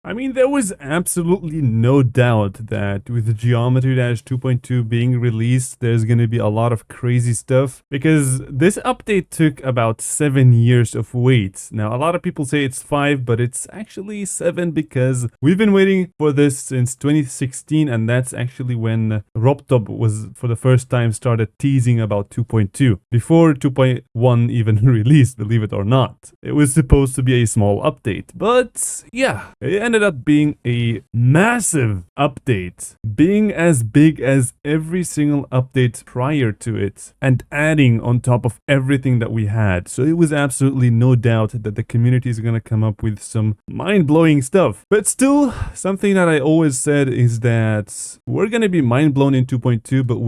I mean, there was absolutely no doubt that with Geometry Dash 2.2 being released, there's going to be a lot of crazy stuff because this update took about 7 years of wait. Now, a lot of people say it's 5, but it's actually 7 because we've been waiting for this since 2016, and that's actually when RobTop was for the first time started teasing about 2.2 before 2.1 even released, believe it or not. It was supposed to be a small update, but yeah, it ended up being a massive update, being as big as every single update prior to it and adding on top of everything that we had. So it was absolutely no doubt that the community is going to come up with some mind-blowing stuff. But still, something that I always said is that we're going to be mind-blown in 2.2, but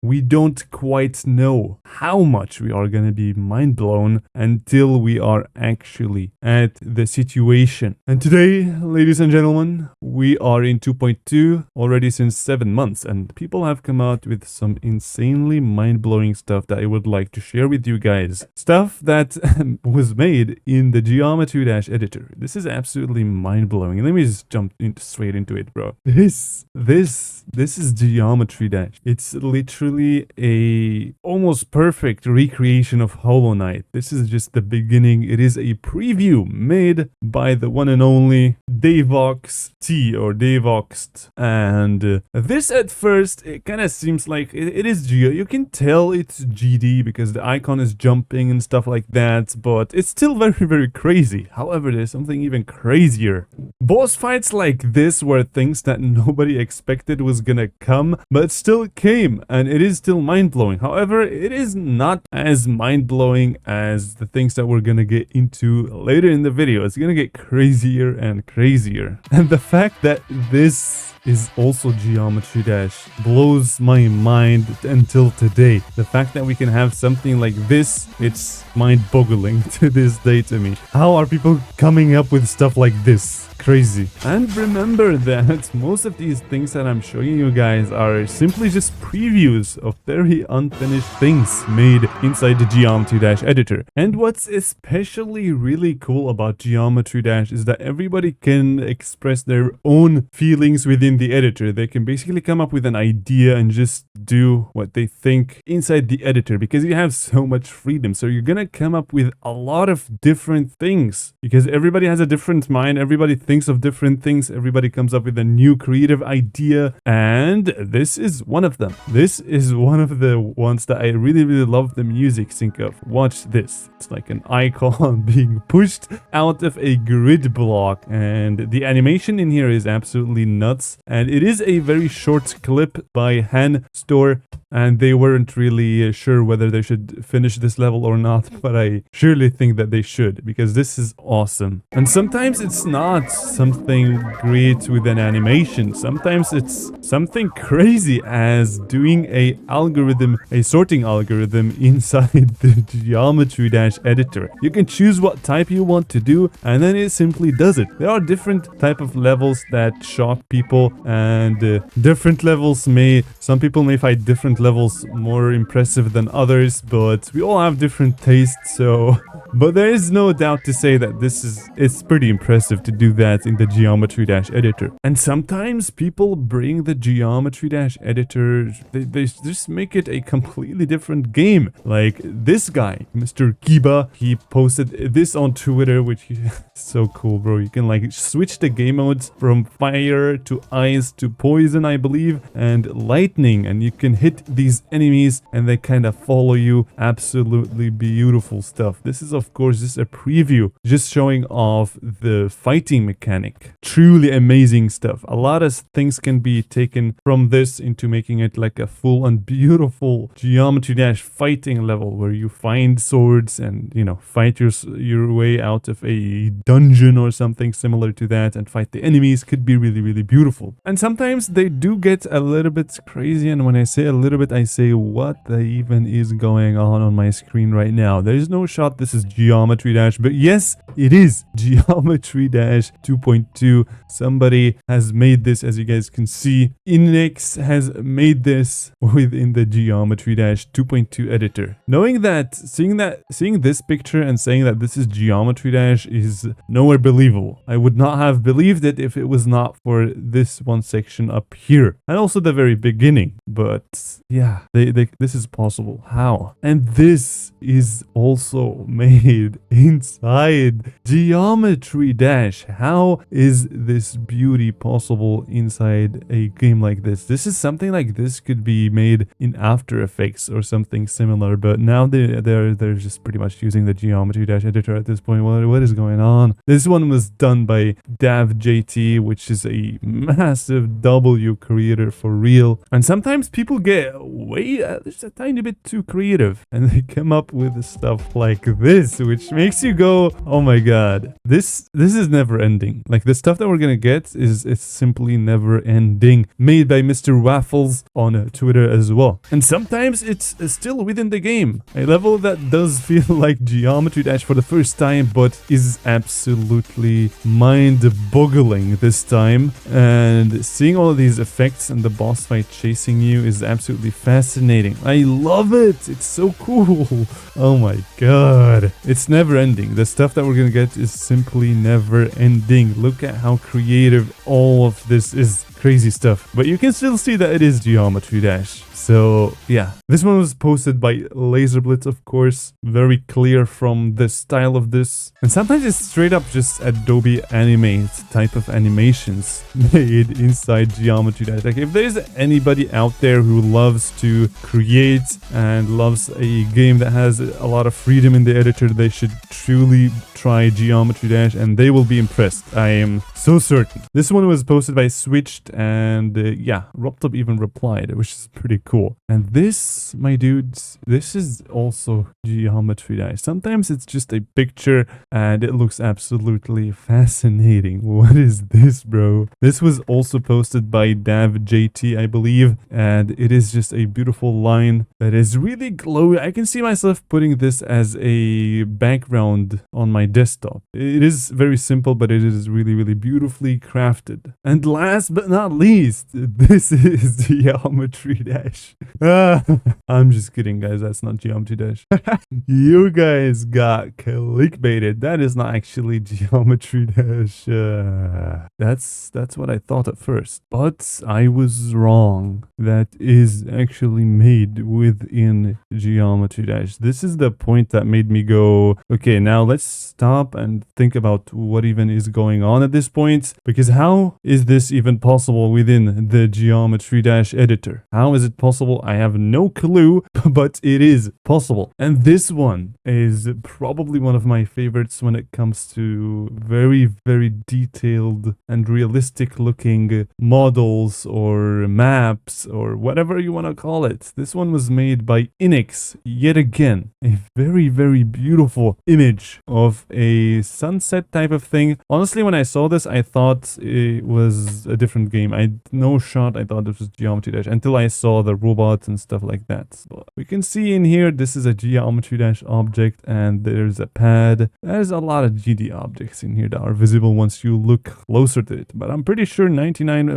we don't quite know how much we are going to be mind-blown until we are actually at the situation. And today, ladies and gentlemen, we are in 2.2 already since 7 months, and people have come out with some insanely mind-blowing stuff that I would like to share with you guys. Stuff that was made in the Geometry Dash editor. This is absolutely mind-blowing. Let me just jump straight into it, bro. This is Geometry Dash. It's literally a almost perfect recreation of Hollow Knight. This is just the beginning. It is a preview made by the one and only Davox T or Davoxed, and this at first it kind of seems like it is Geo. You can tell it's GD because the icon is jumping and stuff like that, but it's still very crazy. However, there's something even crazier. Boss fights like this were things that nobody expected was gonna come, but still came, and it is still mind-blowing. However, it is not as mind-blowing as the things that we're gonna get into later in the video. It's gonna get crazier and crazier. And the fact that this is also Geometry Dash blows my mind until today. The fact that we can have something like this, it's mind-boggling to this day to me. How are people coming up with stuff like this? Crazy. And remember that most of these things that I'm showing you guys are simply just previews of very unfinished things made inside the Geometry Dash editor. And what's especially really cool about Geometry Dash is that everybody can express their own feelings within the editor. They can basically come up with an idea and just do what they think inside the editor because you have so much freedom. So you're gonna come up with a lot of different things because everybody has a different mind. Everybody thinks of different things. Everybody comes up with a new creative idea, and this is one of them. This is one of the ones that I really love the music sync of. Watch this. It's like an icon being pushed out of a grid block, and the animation in here is absolutely nuts. And it is a very short clip by Han Store, and they weren't really sure whether they should finish this level or not, but I surely think that they should because this is awesome. And sometimes it's not something great with an animation. Sometimes it's something crazy as doing a sorting algorithm inside the Geometry Dash editor. You can choose what type you want to do, and then it simply does it. There are different type of levels that shock people, and different levels some people may find different levels more impressive than others, but we all have different tastes, so but there is no doubt to say that it's pretty impressive to do that in the Geometry Dash editor. And sometimes people bring the Geometry Dash editor, they just make it a completely different game. Like this guy, Mr. Kiba, he posted this on Twitter, which is so cool, bro. You can like switch the game modes from fire to ice to poison, I believe, and lightning, and you can hit these enemies and they kind of follow you. Absolutely beautiful stuff. This is of course just a preview, just showing off the fighting mechanic. Truly amazing stuff. A lot of things can be taken from this into making it like a full and beautiful Geometry Dash fighting level where you find swords and, you know, fight your way out of a dungeon or something similar to that and fight the enemies. Could be really beautiful. And sometimes they do get a little bit crazy, and when I say a little little bit, I say, what the even is going on my screen right now? There is no shot. This is Geometry Dash, but yes, it is Geometry Dash 2.2. Somebody has made this, as you guys can see. Inix has made this within the Geometry Dash 2.2 editor. Knowing that, seeing this picture and saying that this is Geometry Dash is nowhere believable. I would not have believed it if it was not for this one section up here, and also the very beginning. But yeah, this is possible. How? And this is also made inside Geometry Dash. How is this beauty possible inside a game like this? This is something like this could be made in After Effects or something similar, but now they're just pretty much using the Geometry Dash editor at this point. What is going on? This one was done by DavJT, which is a massive W creator for real. And sometimes people get way just a tiny bit too creative, and they come up with stuff like this, which makes you go, oh my god, this is never ending. Like, the stuff that we're gonna get it's simply never ending. Made by Mr. Waffles on Twitter as well. And sometimes it's still within the game. A level that does feel like Geometry Dash for the first time, but is absolutely mind-boggling this time. And seeing all of these effects and the boss fight chasing you is absolutely fascinating. I love it. It's so cool. Oh my god. It's never ending. The stuff that we're gonna get is simply never ending. Look at how creative all of this is. Crazy stuff. But you can still see that it is Geometry Dash. So yeah, this one was posted by LaserBlitz, of course. Very clear from the style of this. And sometimes it's straight up just Adobe Animate type of animations made inside Geometry Dash. Like, if there's anybody out there who loves to create and loves a game that has a lot of freedom in the editor, they should truly try Geometry Dash and they will be impressed. I am so certain. This one was posted by Switched, and yeah, RobTop even replied, which is pretty cool. And this, my dudes, this is also Geometry Dash. Sometimes it's just a picture and it looks absolutely fascinating. What is this, bro? This was also posted by DavJT, I believe, and it is just a beautiful line that is really glowy. I can see myself putting this as a background on my desktop. It is very simple, but it is really, really beautifully crafted. And last but not least, this is Geometry Dash. I'm just kidding, guys. That's not Geometry Dash. You guys got clickbaited. That is not actually Geometry Dash. That's what I thought at first, but I was wrong. That is actually made within Geometry Dash. This is the point that made me go, okay, now let's stop and think about what even is going on at this point, because how is this even possible within the Geometry Dash editor? How is it possible? I have no clue, but it is possible. And this one is probably one of my favorites when it comes to very, very detailed and realistic looking models or maps or whatever you want to call it. This one was made by Inix. Yet again, a very, very beautiful image of a sunset type of thing. Honestly, when I saw this, I thought it was a different game. I had no shot. I thought this was Geometry Dash until I saw the robots and stuff like that. But we can see in here, this is a Geometry Dash object, and there's a pad. There's a lot of GD objects in here that are visible once you look closer to it. But I'm pretty sure 99%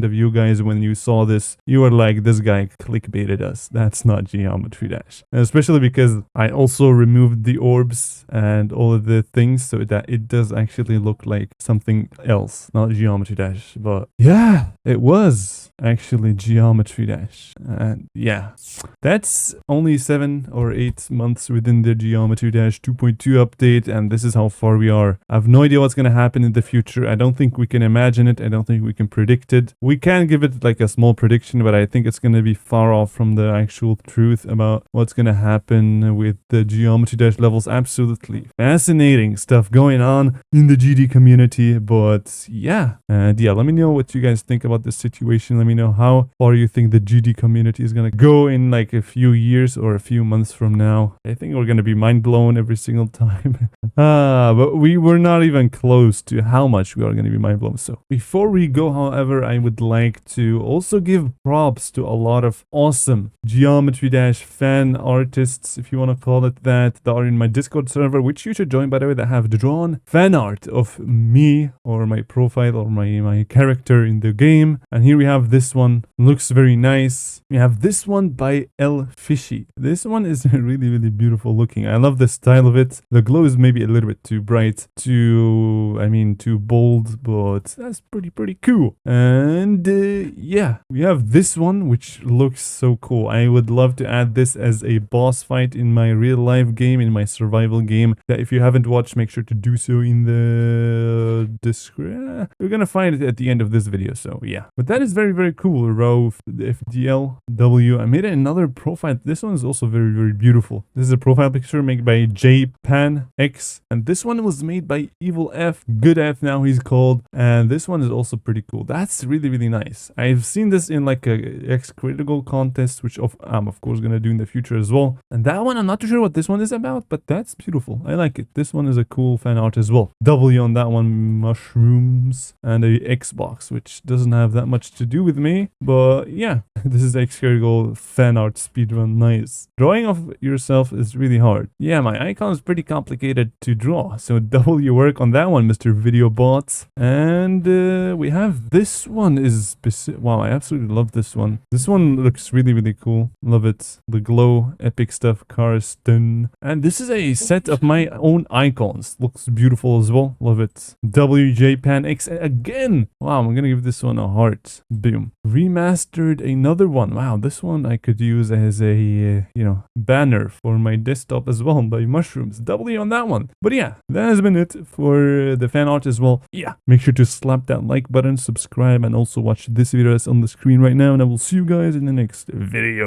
of you guys, when you saw this, you were like, this guy clickbaited us. That's not Geometry Dash. And especially because I also removed the orbs and all of the things so that it does actually look like something else, not Geometry Dash. But yeah, it was actually Geometry Dash. And yeah, that's only 7 or 8 months within the Geometry Dash 2.2 update, and this is how far we are. I have no idea what's going to happen in the future. I don't think we can imagine it. I don't think we can predict it. We can give it like a small prediction, but I think it's going to be far off from the actual truth about what's going to happen with the Geometry Dash levels. Absolutely fascinating stuff going on in the GD community. But yeah, and And yeah, let me know what you guys think about this situation. Let me know how far you think the GD community is gonna go in like a few years or a few months from now. I think we're gonna be mind blown every single time. But we were not even close to how much we are gonna be mind blown. So before we go, however, I would like to also give props to a lot of awesome Geometry Dash fan artists, if you want to call it that are in my Discord server, which you should join, by the way, that have drawn fan art of me or my profile or my character in the game. And here we have this one, looks very nice. We have this one by El Fishy. This one is really, really beautiful looking. I love the style of it. The glow is maybe a little bit too bright, too bold, but that's pretty cool. And yeah, we have this one, which looks so cool. I would love to add this as a boss fight in my real life game, in my survival game. That if you haven't watched, make sure to do so in the description. You're gonna find it at the end of this video, so yeah. But that is very cool. Row FDLW. I made another profile. This one is also very beautiful. This is a profile picture made by JPanX, and this one was made by Evil F, Good F now he's called, and this one is also pretty cool. That's really nice. I've seen this in like a X Critical contest, which I'm of course gonna do in the future as well. And that one, I'm not too sure what this one is about, but that's beautiful. I like it. This one is a cool fan art as well. W on that one, mushrooms, and a Xbox, which doesn't have that much to do with me, but yeah, this is X Critical fan art speedrun. Nice. Drawing of yourself is really hard. Yeah, my icon is pretty complicated to draw, so W work on that one, Mr. Video Bots. And we have this one is wow, I absolutely love this one. This one looks really cool. Love it. The glow, epic stuff, Karsten. And this is a set of my own icons. Looks beautiful as well. Love it. WJPanX again. Wow, I'm gonna give this one a heart. Boom. Remastered another one. Wow, this one I could use as a banner for my desktop as well by Mushrooms. W on that one. But yeah, that has been it for the fan art as well. Yeah, make sure to slap that like button, subscribe, and also watch this video that's on the screen right now, and I will see you guys in the next video.